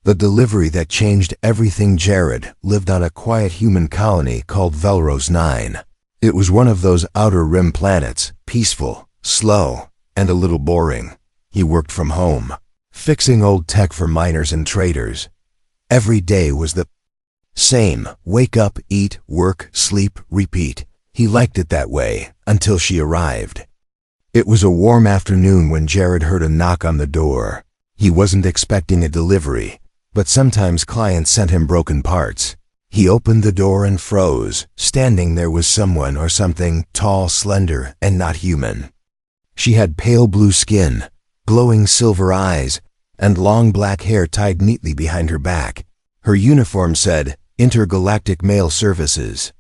The delivery that changed everything. Jared lived on a quiet human colony called Velros 9. It was one of those outer rim planets, peaceful, slow, and a little boring. He worked from home, fixing old tech for miners and traders. Every day was the same: wake up, eat, work, sleep, repeat. He liked it that way, until she arrived. It was a warm afternoon when Jared heard a knock on the door. He wasn't expecting a delivery, but sometimes clients sent him broken parts. He opened the door and froze. Standing there was someone or something, tall, slender, and not human. She had pale blue skin, glowing silver eyes, and long black hair tied neatly behind her back. Her uniform said, Intergalactic Mail Services.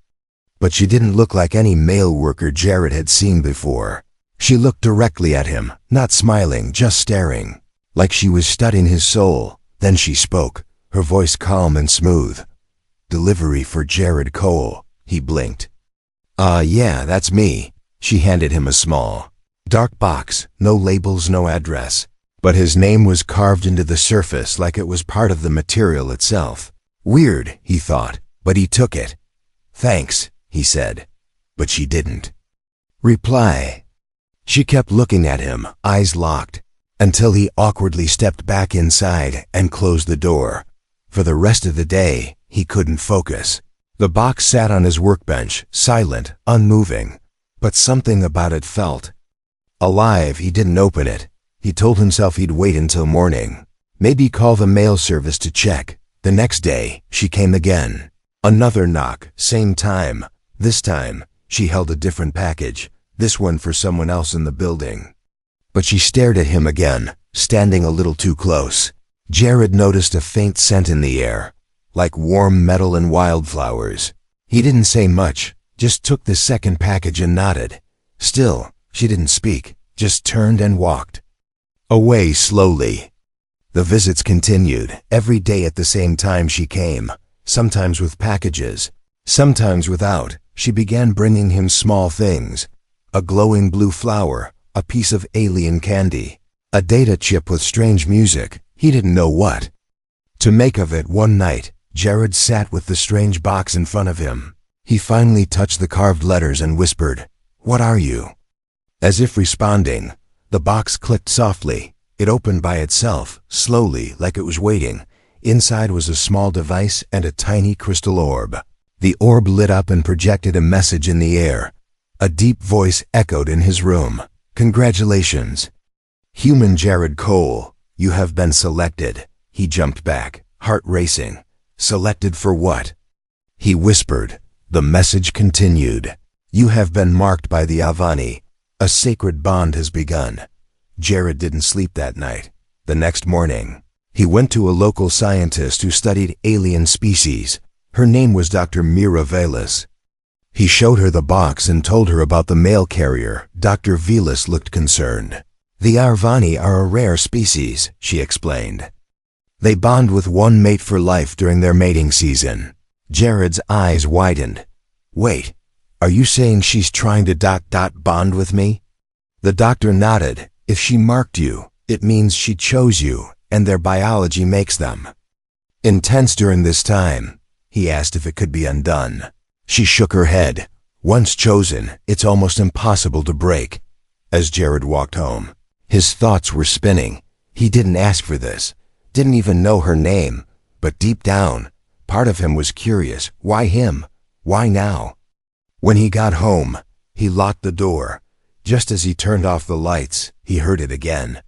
But she didn't look like any mail worker Jared had seen before. She looked directly at him, not smiling, just staring, like she was studying his soul. Then she spoke, her voice calm and smooth. "Delivery for Jared Cole." He blinked. Yeah, that's me." She handed him a small, dark box, no labels, no address. But his name was carved into the surface like it was part of the material itself. Weird, he thought, but he took it. "Thanks," he said. But she didn't reply. She kept looking at him, eyes locked, until he awkwardly stepped back inside and closed the door. For the rest of the day, he couldn't focus. The box sat on his workbench, silent, unmoving, but something about it felt alive. He didn't open it. He told himself he'd wait until morning. Maybe call the mail service to check. The next day, she came again. Another knock, same time. This time, she held a different package, this one for someone else in the building. But she stared at him again, standing a little too close. Jared noticed a faint scent in the air, like warm metal and wildflowers. He didn't say much, just took the second package and nodded. Still, she didn't speak, just turned and walked away slowly. The visits continued. Every day at the same time she came, sometimes with packages, sometimes without. She began bringing him small things: a glowing blue flower, a piece of alien candy, a data chip with strange music. He didn't know what to make of it. One night, Jared sat with the strange box in front of him. He finally touched the carved letters and whispered, "What are you?" As if responding, the box clicked softly. It opened by itself, slowly, like it was waiting. Inside was a small device and a tiny crystal orb. The orb lit up and projected a message in the air. A deep voice echoed in his room. "Congratulations, human Jared Cole. You have been selected." He jumped back, heart racing. Selected for what? He whispered. The message continued. "You have been marked by the Avani. A sacred bond has begun." Jared didn't sleep that night. The next morning, he went to a local scientist who studied alien species. Her name was Dr. Mira Velas. He showed her the box and told her about the mail carrier. Dr. Velas looked concerned. "The Arvani are a rare species," she explained. "They bond with one mate for life during their mating season." Jared's eyes widened. "Wait, are you saying she's trying to bond with me?" The doctor nodded. "If she marked you, it means she chose you, and their biology makes them intense during this time." He asked if it could be undone. She shook her head. "Once chosen, it's almost impossible to break." As Jared walked home, his thoughts were spinning. He didn't ask for this, didn't even know her name, but deep down, part of him was curious. Why him? Why now? When he got home, he locked the door. Just as he turned off the lights, he heard it again.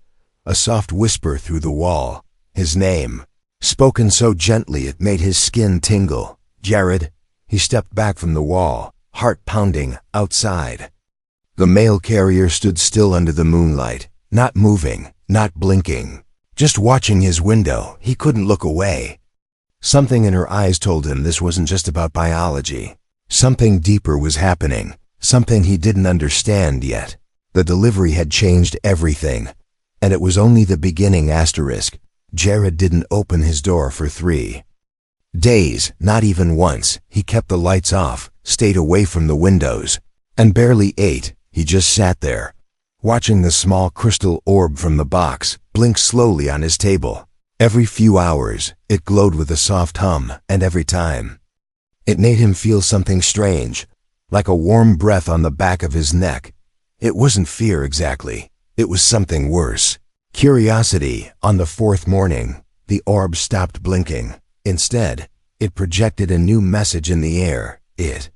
A soft whisper through the wall. His name, spoken so gently it made his skin tingle. "Jared." He stepped back from the wall, heart pounding, outside. The mail carrier stood still under the moonlight, not moving, not blinking, just watching his window. He couldn't look away. Something in her eyes told him this wasn't just about biology. Something deeper was happening, something he didn't understand yet. The delivery had changed everything, and it was only the beginning. Jared didn't open his door for 3 days, not even once. He kept the lights off, stayed away from the windows, and barely ate. He just sat there, watching the small crystal orb from the box blink slowly on his table. Every few hours, it glowed with a soft hum, and every time, it made him feel something strange, like a warm breath on the back of his neck. It wasn't fear exactly. It was something worse. Curiosity. On the fourth morning, the orb stopped blinking. Instead, it projected a new message in the air. It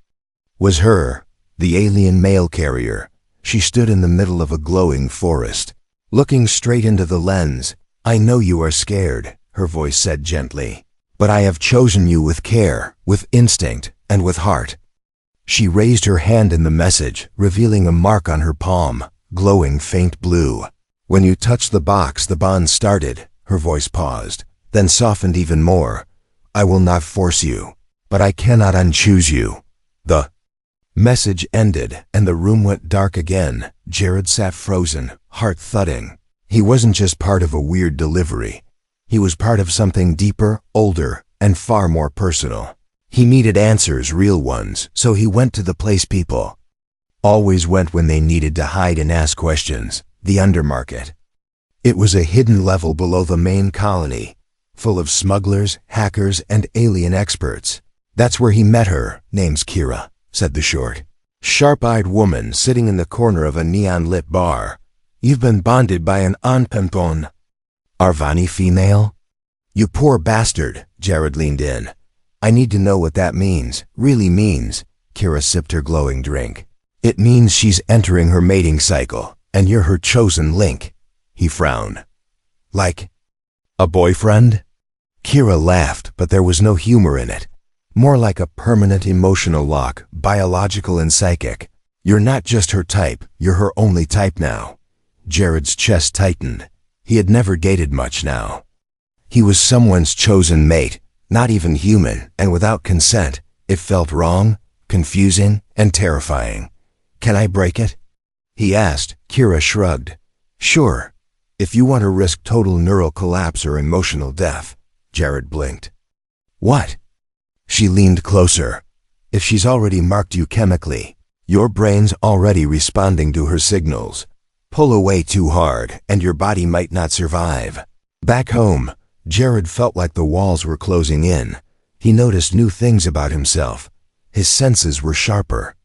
was her, the alien mail carrier. She stood in the middle of a glowing forest, looking straight into the lens. "I know you are scared," her voice said gently, "but I have chosen you with care, with instinct, and with heart." She raised her hand in the message, revealing a mark on her palm, glowing faint blue. "When you touched the box, the bond started." Her voice paused, then softened even more. "I will not force you, but I cannot unchoose you." The message ended, and the room went dark again. Jared sat frozen, heart thudding. He wasn't just part of a weird delivery. He was part of something deeper, older, and far more personal. He needed answers, real ones, so he went to the place people always went when they needed to hide and ask questions, the undermarket. It was a hidden level below the main colony, full of smugglers, hackers, and alien experts. "That's where he met her. Name's Kira," said the short, sharp-eyed woman sitting in the corner of a neon-lit bar. "You've been bonded by an unwanted Arvani female?" "You poor bastard," Jared leaned in. "I need to know what that means, really means." Kira sipped her glowing drink. "It means she's entering her mating cycle, and you're her chosen link." He frowned. "Like a boyfriend?" Kira laughed, but there was no humor in it. More like a permanent emotional lock, biological and psychic. "You're not just her type, you're her only type now." Jared's chest tightened. He had never dated much now. He was someone's chosen mate, not even human, and without consent. It felt wrong, confusing, and terrifying. "Can I break it?" he asked. Kira shrugged. "Sure, if you want to risk total neural collapse or emotional death." Jared blinked. "What?" She leaned closer. "If she's already marked you chemically, your brain's already responding to her signals. Pull away too hard, and your body might not survive." Back home, Jared felt like the walls were closing in. He noticed new things about himself. His senses were sharper.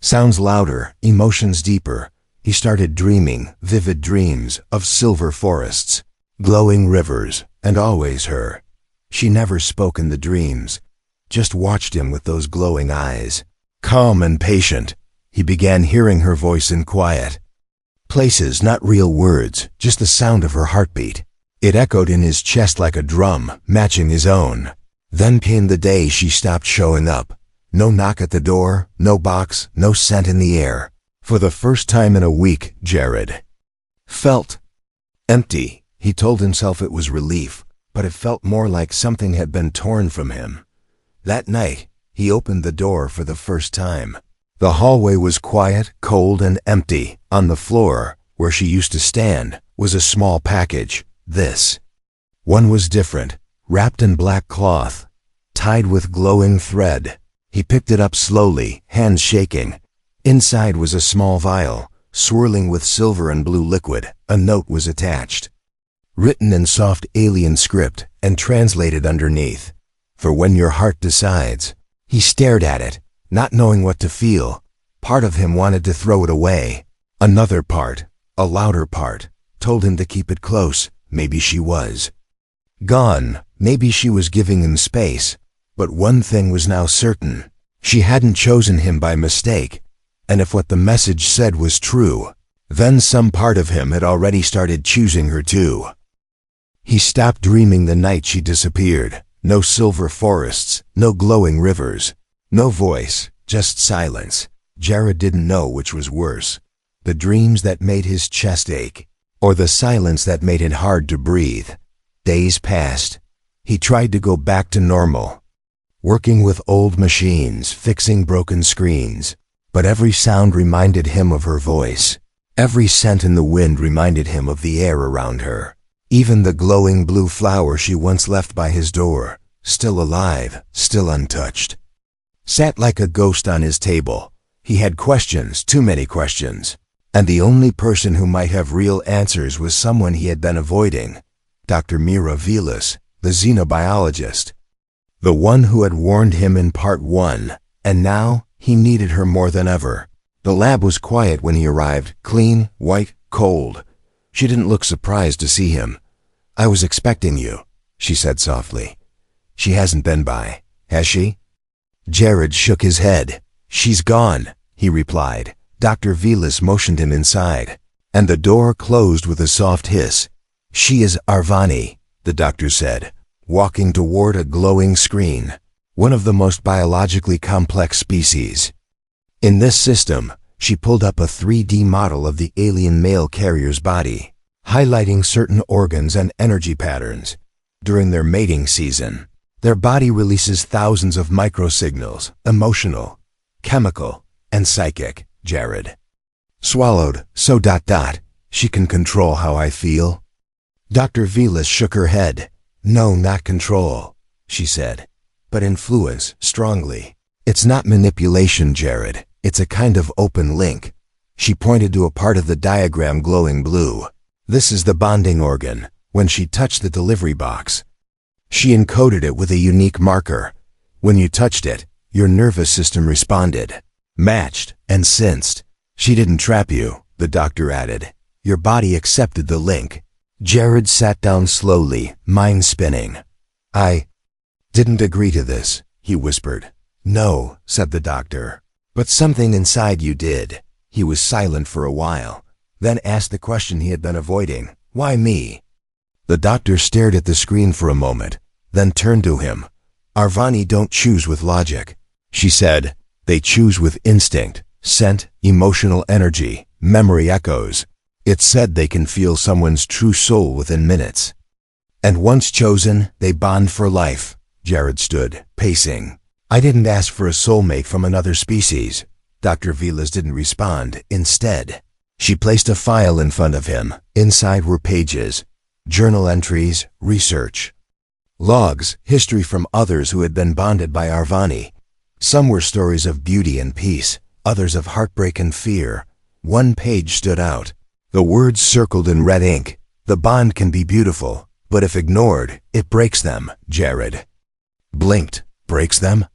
Sounds louder, emotions deeper. He started dreaming, vivid dreams, of silver forests, glowing rivers, and always her. She never spoke in the dreams, just watched him with those glowing eyes. Calm and patient, he began hearing her voice in quiet places, not real words, just the sound of her heartbeat. It echoed in his chest like a drum, matching his own. Then came the day she stopped showing up. No knock at the door, no box, no scent in the air. For the first time in a week, Jared felt empty. He told himself it was relief, but it felt more like something had been torn from him. That night, he opened the door for the first time. The hallway was quiet, cold, and empty. On the floor, where she used to stand, was a small package. This one was different, wrapped in black cloth, tied with glowing thread. He picked it up slowly, hands shaking. Inside was a small vial, swirling with silver and blue liquid. A note was attached, written in soft alien script and translated underneath. "For when your heart decides." He stared at it, not knowing what to feel. Part of him wanted to throw it away. Another part, a louder part, told him to keep it close. Maybe she was gone. Maybe she was giving him space. But one thing was now certain. She hadn't chosen him by mistake. And if what the message said was true, then some part of him had already started choosing her too. He stopped dreaming the night she disappeared. No silver forests, no glowing rivers, no voice, just silence. Jared didn't know which was worse. The dreams that made his chest ache, or the silence that made it hard to breathe. Days passed. He tried to go back to normal, working with old machines, fixing broken screens. But every sound reminded him of her voice. Every scent in the wind reminded him of the air around her. Even the glowing blue flower she once left by his door, still alive, still untouched, sat like a ghost on his table. He had questions, too many questions. And the only person who might have real answers was someone he had been avoiding. Dr. Mira Velas, the xenobiologist. The one who had warned him in part 1, and now he needed her more than ever. The lab was quiet when he arrived, clean, white, cold. She didn't look surprised to see him. "I was expecting you," she said softly. "She hasn't been by, has she?" Jared shook his head. "She's gone," he replied. Dr. Velas motioned him inside, and the door closed with a soft hiss. "She is Arvani," the doctor said, walking toward a glowing screen, "one of the most biologically complex species. In this system," she pulled up a 3D model of the alien male carrier's body, highlighting certain organs and energy patterns. "During their mating season, their body releases thousands of microsignals, emotional, chemical, and psychic," Jared swallowed. "So ... she can control how I feel?" Dr. Velas shook her head. "No, not control," she said, "but influence, strongly. It's not manipulation, Jared. It's a kind of open link." She pointed to a part of the diagram glowing blue. "This is the bonding organ. When she touched the delivery box, she encoded it with a unique marker. When you touched it, your nervous system responded, matched, and sensed. She didn't trap you," the doctor added. "Your body accepted the link." Jared sat down slowly, mind spinning. "I didn't agree to this," he whispered. "No," said the doctor. "But something inside you did." He was silent for a while, then asked the question he had been avoiding. "Why me?" The doctor stared at the screen for a moment, then turned to him. "Arvani don't choose with logic," she said. "They choose with instinct, scent, emotional energy, memory echoes. It's said they can feel someone's true soul within minutes. And once chosen, they bond for life." Jared stood, pacing. "I didn't ask for a soulmate from another species." Dr. Velas didn't respond. Instead, she placed a file in front of him. Inside were pages, journal entries, research, logs, history from others who had been bonded by Arvani. Some were stories of beauty and peace, others of heartbreak and fear. One page stood out. The words circled in red ink. "The bond can be beautiful, but if ignored, it breaks them." Jared blinked. "Breaks them?"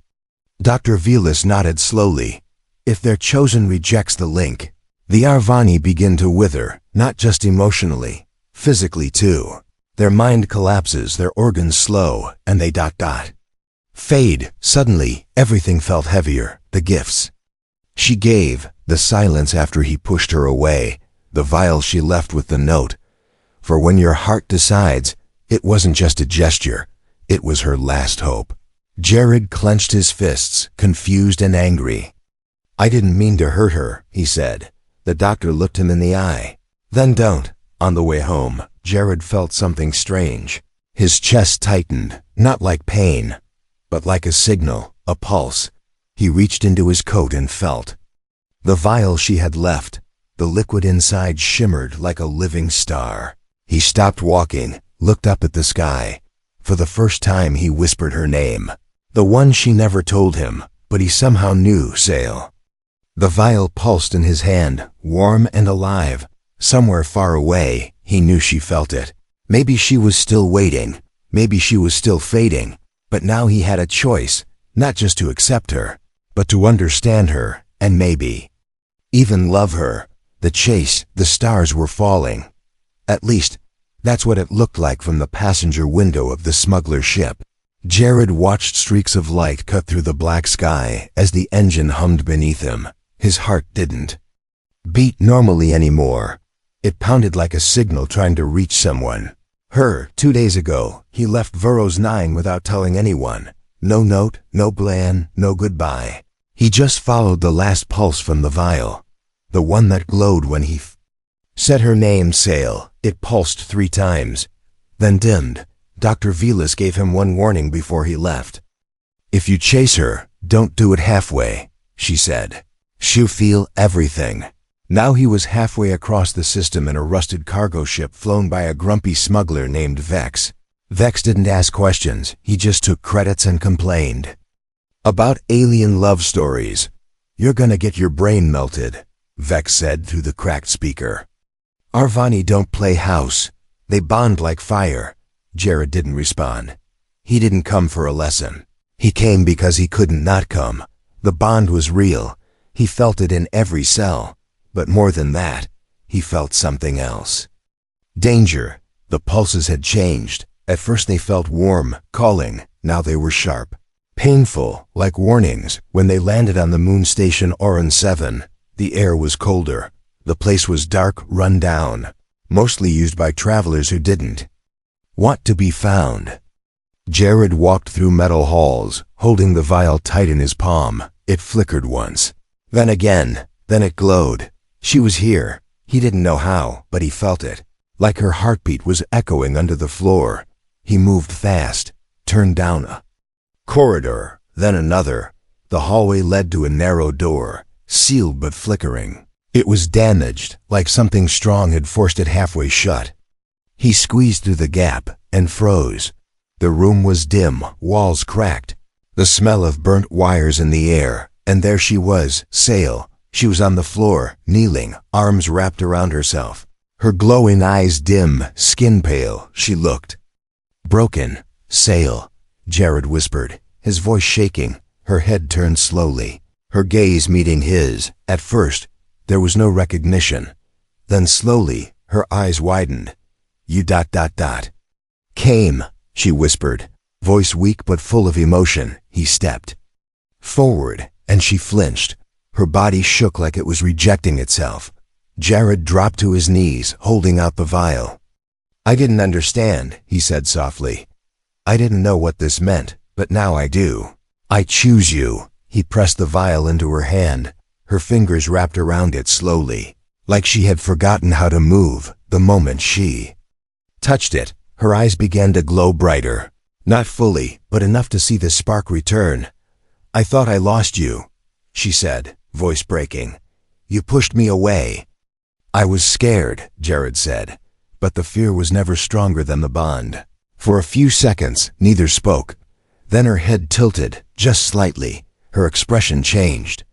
Dr. Velas nodded slowly. "If their chosen rejects the link, the Arvani begin to wither, not just emotionally, physically too. Their mind collapses, their organs slow, and they ... fade." Suddenly, everything felt heavier. The gifts she gave, the silence after he pushed her away, the vial she left with the note. For when your heart decides, it wasn't just a gesture, it was her last hope. Jared clenched his fists, confused and angry. "I didn't mean to hurt her," he said. The doctor looked him in the eye. "Then don't." On the way home, Jared felt something strange. His chest tightened, not like pain, but like a signal, a pulse. He reached into his coat and felt the vial she had left. The liquid inside shimmered like a living star. He stopped walking, looked up at the sky. For the first time he whispered her name. The one she never told him, but he somehow knew, Sale. The vial pulsed in his hand, warm and alive. Somewhere far away, he knew she felt it. Maybe she was still waiting. Maybe she was still fading. But now he had a choice, not just to accept her, but to understand her, and maybe even love her. The chase, the stars were falling. At least, that's what it looked like from the passenger window of the smuggler ship. Jared watched streaks of light cut through the black sky as the engine hummed beneath him. His heart didn't beat normally anymore. It pounded like a signal trying to reach someone. Her. 2 days ago, he left Veros 9 without telling anyone. No note, no plan, no goodbye. He just followed the last pulse from the vial. The one that glowed when he said her name, Sale. It pulsed 3 times, then dimmed. Dr. Velas gave him one warning before he left. "If you chase her, don't do it halfway," she said. "She'll feel everything." Now he was halfway across the system in a rusted cargo ship flown by a grumpy smuggler named Vex. Vex didn't ask questions, he just took credits and complained about alien love stories. "You're gonna get your brain melted," Vex said through the cracked speaker. "Arvani don't play house. They bond like fire. Jared didn't respond. He didn't come for a lesson. He came because he couldn't not come. The bond was real. He felt it in every cell. But more than that, he felt something else. Danger. The pulses had changed. At first they felt warm, calling. Now they were sharp. Painful, like warnings. When they landed on the moon station Oran 7, the air was colder. The place was dark, run down. Mostly used by travelers who didn't want to be found. Jared walked through metal halls, holding the vial tight in his palm. It flickered once. Then again. Then it glowed. She was here. He didn't know how, but he felt it. Like her heartbeat was echoing under the floor. He moved fast, turned down a corridor, then another. The hallway led to a narrow door, sealed but flickering. It was damaged, like something strong had forced it halfway shut. He squeezed through the gap and froze. The room was dim, walls cracked. The smell of burnt wires in the air, and there she was, Sale. She was on the floor, kneeling, arms wrapped around herself. Her glowing eyes dim, skin pale, she looked broken. Sale, Jared whispered, his voice shaking. Her head turned slowly, her gaze meeting his. At first, there was no recognition. Then slowly, her eyes widened. You ... Came, she whispered, voice weak but full of emotion. He stepped forward, and she flinched. Her body shook like it was rejecting itself. Jared dropped to his knees, holding out the vial. I didn't understand, he said softly. I didn't know what this meant, but now I do. I choose you. He pressed the vial into her hand. Her fingers wrapped around it slowly, like she had forgotten how to move the moment she touched it. Her eyes began to glow brighter. Not fully, but enough to see the spark return. I thought I lost you, she said, voice breaking. You pushed me away. I was scared, Jared said, but the fear was never stronger than the bond. For a few seconds, neither spoke. Then her head tilted, just slightly. Her expression changed.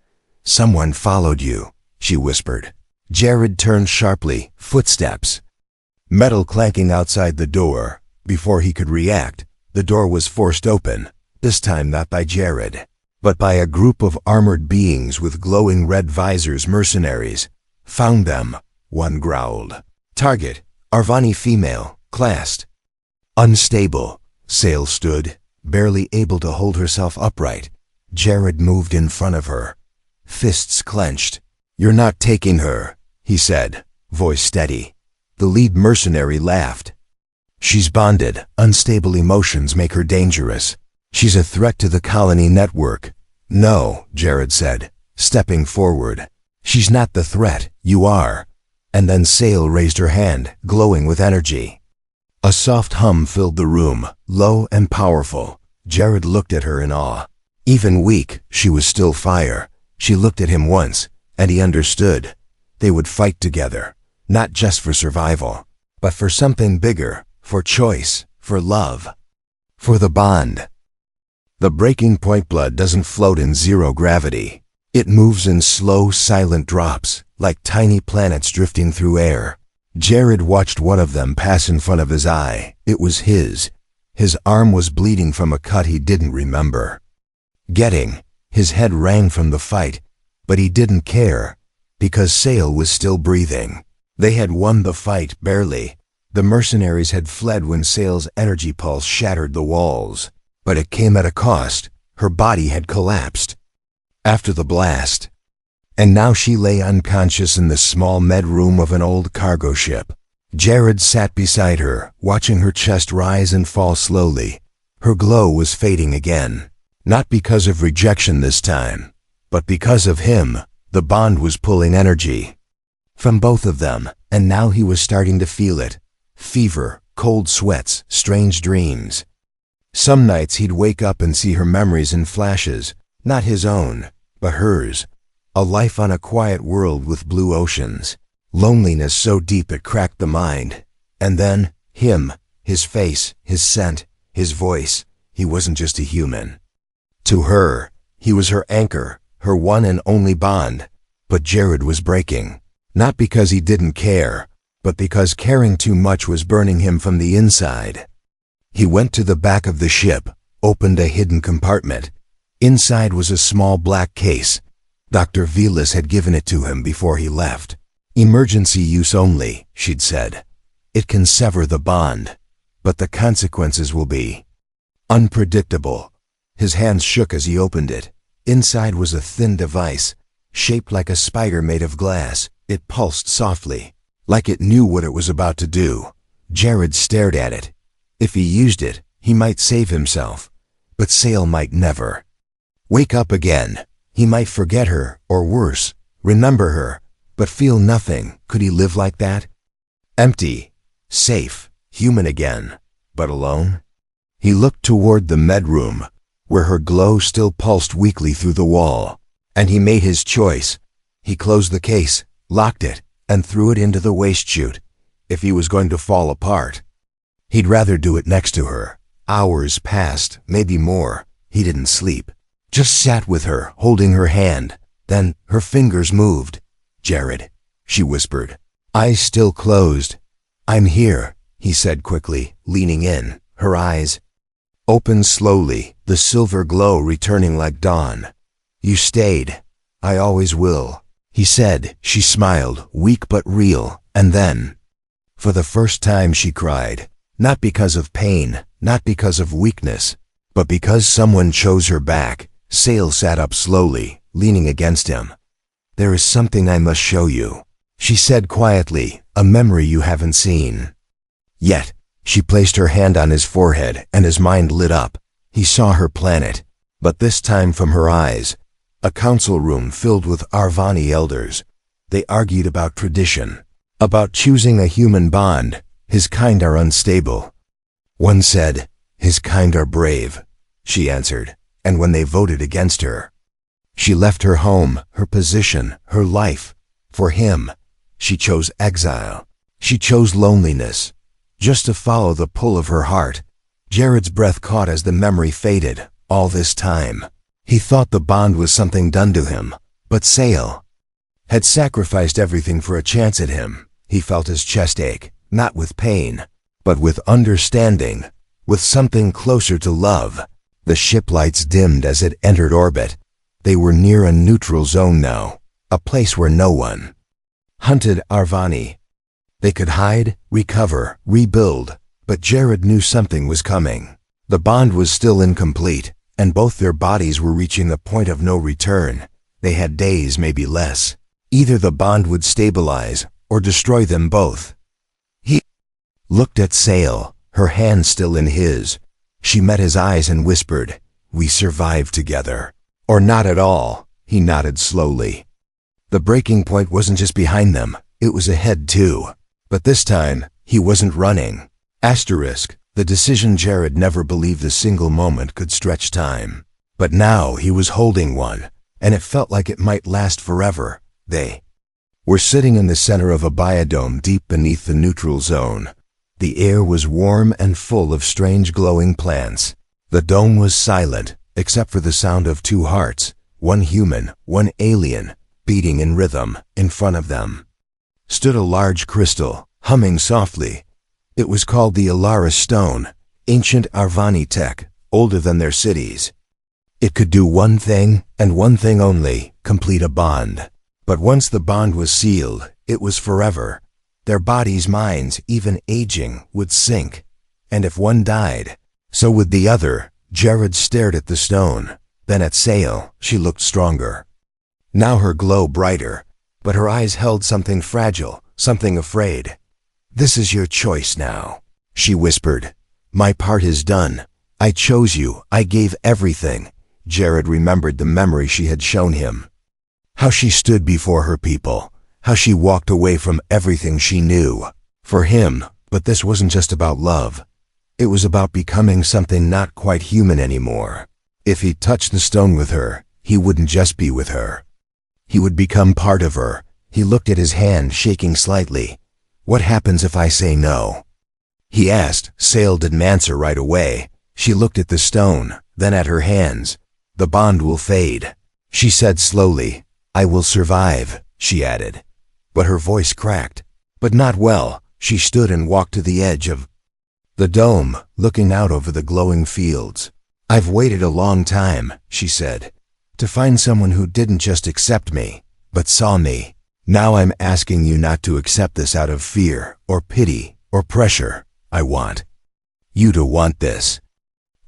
Someone followed you, she whispered. Jared turned sharply, footsteps. Metal clanking outside the door. Before he could react, the door was forced open, this time not by Jared, but by a group of armored beings with glowing red visors. Mercenaries. Found them, one growled. Target, Arvani female, classed unstable. Sale stood, barely able to hold herself upright. Jared moved in front of her, fists clenched. You're not taking her, he said, voice steady. The lead mercenary laughed. She's bonded. Unstable emotions make her dangerous. She's a threat to the colony network. No, Jared said, stepping forward. She's not the threat, you are. And then Sale raised her hand, glowing with energy. A soft hum filled the room, low and powerful. Jared looked at her in awe. Even weak, she was still fire. She looked at him once, and he understood. They would fight together, not just for survival, but for something bigger, for choice, for love, for the bond. The breaking point blood doesn't float in zero gravity. It moves in slow, silent drops, like tiny planets drifting through air. Jared watched one of them pass in front of his eye. It was his. His arm was bleeding from a cut he didn't remember his head rang from the fight, but he didn't care, because Sale was still breathing. They had won the fight, barely. The mercenaries had fled when Sale's energy pulse shattered the walls, but it came at a cost. Her body had collapsed after the blast, and now she lay unconscious in the small med room of an old cargo ship. Jared sat beside her, watching her chest rise and fall slowly. Her glow was fading again. Not because of rejection this time, but because of him. The bond was pulling energy from both of them, and now he was starting to feel it. Fever, cold sweats, strange dreams. Some nights he'd wake up and see her memories in flashes, not his own, but hers. A life on a quiet world with blue oceans. Loneliness so deep it cracked the mind. And then, him, his face, his scent, his voice. He wasn't just a human. To her, he was her anchor, her one and only bond. But Jared was breaking. Not because he didn't care, but because caring too much was burning him from the inside. He went to the back of the ship, opened a hidden compartment. Inside was a small black case. Dr. Velas had given it to him before he left. Emergency use only, she'd said. It can sever the bond, but the consequences will be unpredictable. His hands shook as he opened it. Inside was a thin device, shaped like a spider made of glass. It pulsed softly, like it knew what it was about to do. Jared stared at it. If he used it, he might save himself, but Sale might never. Wake up again. He might forget her, or worse, remember her, but feel nothing. Could he live like that? Empty, safe, human again, but alone? He looked toward the med room, where her glow still pulsed weakly through the wall, and he made his choice. He closed the case, locked it, and threw it into the waste chute. If he was going to fall apart, he'd rather do it next to her. Hours passed, maybe more. He didn't sleep. Just sat with her, holding her hand. Then her fingers moved. "Jared," she whispered, eyes still closed. "I'm here," he said quickly, leaning in. Her eyes opened slowly, the silver glow returning like dawn. "You stayed. I always will," he said. She smiled, weak but real, and then, for the first time, she cried. Not because of pain, not because of weakness, but because someone chose her back. Sale sat up slowly, leaning against him. "There is something I must show you," she said quietly, "a memory you haven't seen yet." She placed her hand on his forehead, and his mind lit up. He saw her planet, but this time from her eyes. A council room filled with Arvani elders. They argued about tradition, about choosing a human bond. His kind are unstable. One said, "His kind are brave," she answered, and when they voted against her, she left her home, her position, her life. For him, she chose exile. She chose loneliness, just to follow the pull of her heart. Jared's breath caught as the memory faded. All this time, he thought the bond was something done to him, but Sale had sacrificed everything for a chance at him. He felt his chest ache, not with pain, but with understanding, with something closer to love. The ship lights dimmed as it entered orbit. They were near a neutral zone now, a place where no one hunted Arvani. They could hide, recover, rebuild, but Jared knew something was coming. The bond was still incomplete, and both their bodies were reaching the point of no return. They had days, maybe less. Either the bond would stabilize, or destroy them both. He looked at Sale, her hand still in his. She met his eyes and whispered, "We survived together." "Or not at all," he nodded slowly. The breaking point wasn't just behind them, it was ahead too. But this time, he wasn't running. Asterisk, the decision Jared never believed a single moment could stretch time. But now he was holding one, and it felt like it might last forever. They were sitting in the center of a biodome deep beneath the neutral zone. The air was warm and full of strange glowing plants. The dome was silent, except for the sound of two hearts, one human, one alien, beating in rhythm. In front of them stood a large crystal, humming softly. It was called the Alara Stone, ancient Arvani tech, older than their cities. It could do one thing, and one thing only, complete a bond. But once the bond was sealed, it was forever. Their bodies, minds, even aging, would sink. And if one died, so would the other. Jared stared at the stone, then at Sale. She looked stronger. Now her glow brighter, but her eyes held something fragile, something afraid. "This is your choice now," she whispered. "My part is done. I chose you. I gave everything." Jared remembered the memory she had shown him. How she stood before her people, how she walked away from everything she knew. For him, but this wasn't just about love. It was about becoming something not quite human anymore. If he touched the stone with her, he wouldn't just be with her. He would become part of her. He looked at his hand, shaking slightly. "What happens if I say no?" he asked. Sale didn't answer right away. She looked at the stone, then at her hands. "The bond will fade," she said slowly. "I will survive," she added. But her voice cracked. But not well. She stood and walked to the edge of the dome, looking out over the glowing fields. "I've waited a long time," she said, "to find someone who didn't just accept me, but saw me. Now I'm asking you not to accept this out of fear, or pity, or pressure. I want you to want this."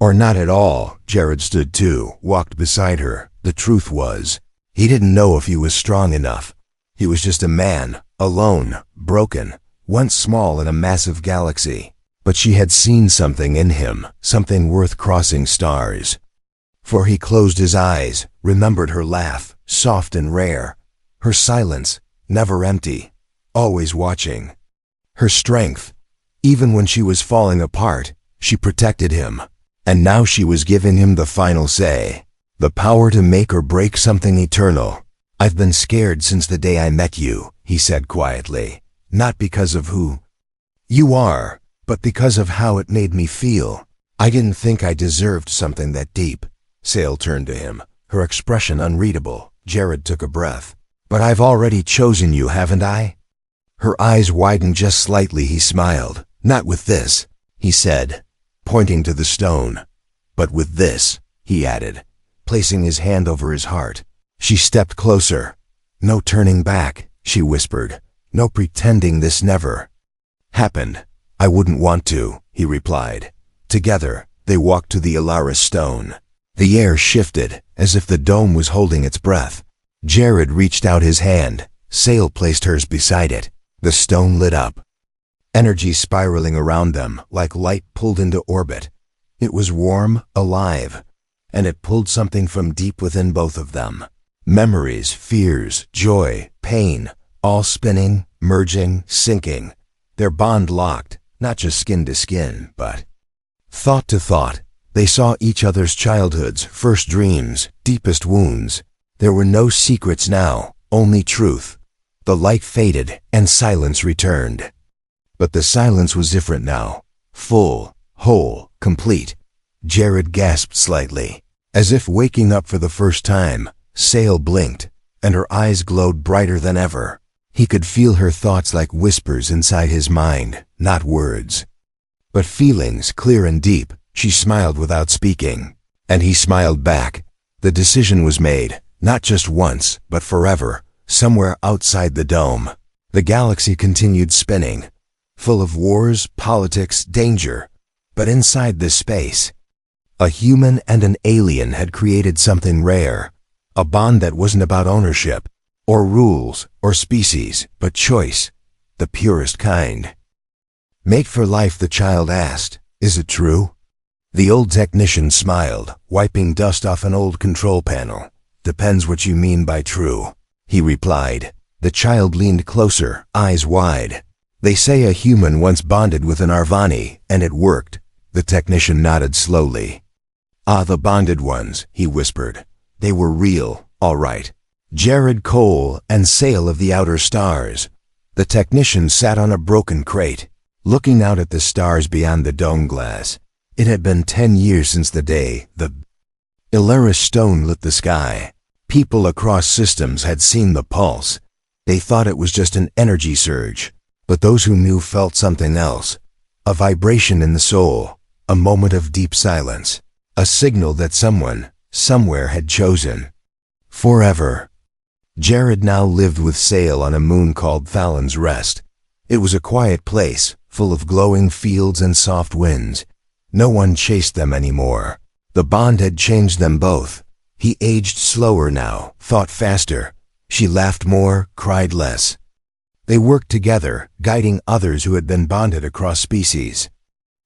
Or not at all. Jared stood too, walked beside her. The truth was, he didn't know if he was strong enough. He was just a man, alone, broken, once small in a massive galaxy. But she had seen something in him, something worth crossing stars. For he closed his eyes, remembered her laugh, soft and rare, her silence, never empty, always watching, her strength. Even when she was falling apart, she protected him. And now she was giving him the final say, the power to make or break something eternal. "I've been scared since the day I met you," he said quietly, "not because of who you are, but because of how it made me feel. I didn't think I deserved something that deep." Sale turned to him, her expression unreadable. Jared took a breath. "But I've already chosen you, haven't I?" Her eyes widened just slightly. He smiled. "Not with this," he said, pointing to the stone. "But with this," he added, placing his hand over his heart. She stepped closer. "No turning back," she whispered. "No pretending this never happened." "I wouldn't want to," he replied. Together, they walked to the Alaris stone. The air shifted, as if the dome was holding its breath. Jared reached out his hand. Sale placed hers beside it. The stone lit up, energy spiraling around them like light pulled into orbit. It was warm, alive, and it pulled something from deep within both of them. Memories, fears, joy, pain, all spinning, merging, sinking. Their bond locked, not just skin to skin, but thought to thought. They saw each other's childhoods, first dreams, deepest wounds. There were no secrets now, only truth. The light faded, and silence returned. But the silence was different now. Full, whole, complete. Jared gasped slightly, as if waking up for the first time. Sale blinked, and her eyes glowed brighter than ever. He could feel her thoughts like whispers inside his mind, not words, but feelings clear and deep. She smiled without speaking, and he smiled back. The decision was made, not just once, but forever, somewhere outside the dome. The galaxy continued spinning, full of wars, politics, danger. But inside this space, a human and an alien had created something rare, a bond that wasn't about ownership, or rules, or species, but choice, the purest kind. "Mate for life," the child asked. "Is it true?" The old technician smiled, wiping dust off an old control panel. "Depends what you mean by true," he replied. The child leaned closer, eyes wide. "They say a human once bonded with an Arvani, and it worked." The technician nodded slowly. "Ah, the bonded ones," he whispered. "They were real, all right. Jared Cole and Sale of the Outer Stars." The technician sat on a broken crate, looking out at the stars beyond the dome glass. It had been 10 years since the day the Alaris stone lit the sky. People across systems had seen the pulse. They thought it was just an energy surge. But those who knew felt something else. A vibration in the soul. A moment of deep silence. A signal that someone, somewhere had chosen. Forever. Jared now lived with Sale on a moon called Fallon's Rest. It was a quiet place, full of glowing fields and soft winds. No one chased them anymore. The bond had changed them both. He aged slower now, thought faster. She laughed more, cried less. They worked together, guiding others who had been bonded across species.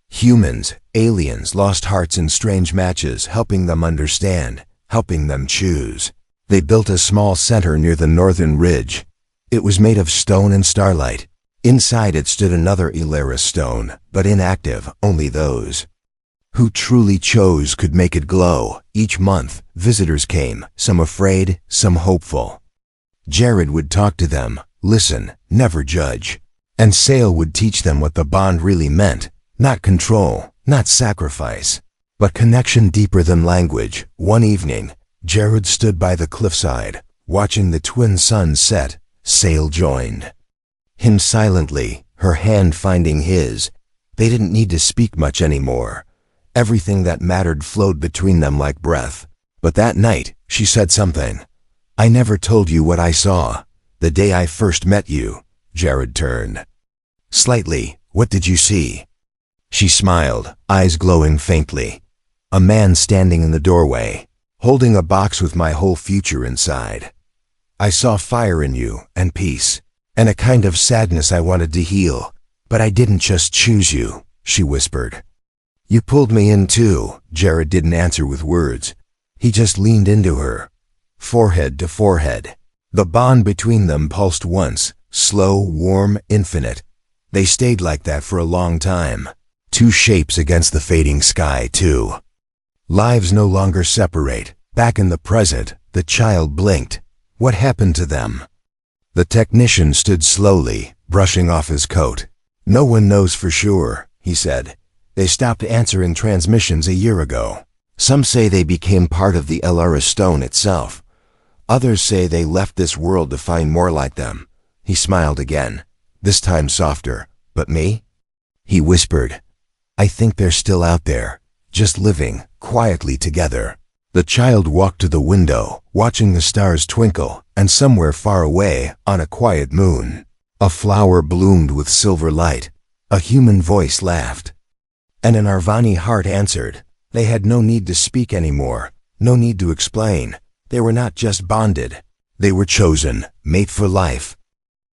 Humans, aliens, lost hearts in strange matches, helping them understand, helping them choose. They built a small center near the northern ridge. It was made of stone and starlight. Inside it stood another Alaris stone, but inactive. Only those who truly chose could make it glow. Each month, visitors came, some afraid, some hopeful. Jared would talk to them, listen, never judge. And Sale would teach them what the bond really meant. Not control, not sacrifice, but connection deeper than language. One evening, Jared stood by the cliffside, watching the twin suns set. Sale joined him silently, her hand finding his. They didn't need to speak much anymore. Everything that mattered flowed between them like breath. But that night, she said something. "I never told you what I saw. The day I first met you." Jared turned. "Slightly, what did you see?" She smiled, eyes glowing faintly. "A man standing in the doorway, holding a box with my whole future inside. I saw fire in you, and peace, and a kind of sadness I wanted to heal. But I didn't just choose you," she whispered. "You pulled me in too." Jared didn't answer with words. He just leaned into her, forehead to forehead. The bond between them pulsed once, slow, warm, infinite. They stayed like that for a long time. Two shapes against the fading sky, too. Lives no longer separate. Back in the present, the child blinked. What happened to them? The technician stood slowly, brushing off his coat. "No one knows for sure," he said. "They stopped answering transmissions a year ago. Some say they became part of the LRS stone itself. Others say they left this world to find more like them." He smiled again, this time softer. "But me?" He whispered, "I think they're still out there, just living quietly together." The child walked to the window, watching the stars twinkle, and somewhere far away, on a quiet moon, a flower bloomed with silver light. A human voice laughed. And an Arvani heart answered. They had no need to speak anymore, no need to explain. They were not just bonded. They were chosen, mate for life,